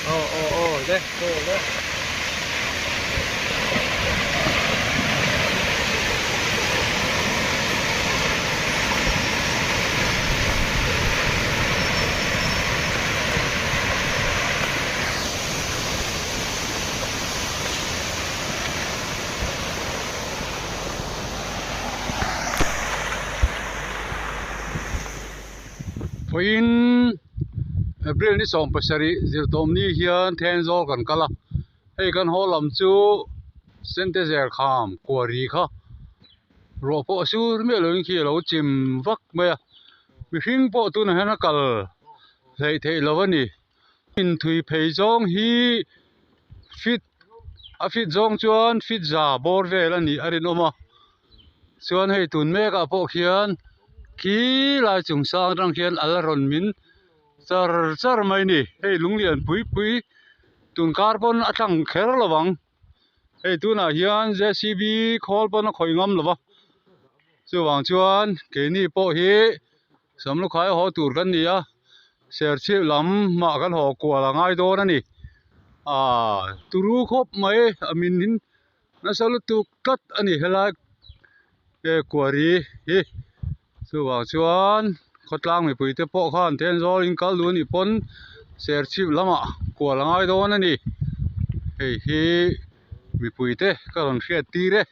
โอ้เด้โตเด้in April ni som pasari zirtom ni hian thenzo kan kala hei kan holam chu sentizer kham kwari kha ro po sur me lo khi lo chim vak me mi hing po tu na hana kal thei thei lawani in thui phei zong hi fit zong chuan fit za bor vel ani arin oma chuan hei tun me ka po khian ki lai chung sang rang khian al ron min char mai ni hei lunglian pui tun carbon atang kher lawang hei tuna hian JCB khol pon khoi ngam lawa chuwang chuan ke ni po hi samlu khai ho tur kan ni a ser chi lam ma kan ho kwala ngai don ani turu khop mai amin hin na salu tu kat ani helai ke kwari hi chuwang chuan khotlang mi pui te po khan ten zol in kal lu ni pon ser chi lama kwala ngai don ani hei hi mi pui te ka ron hriat ti re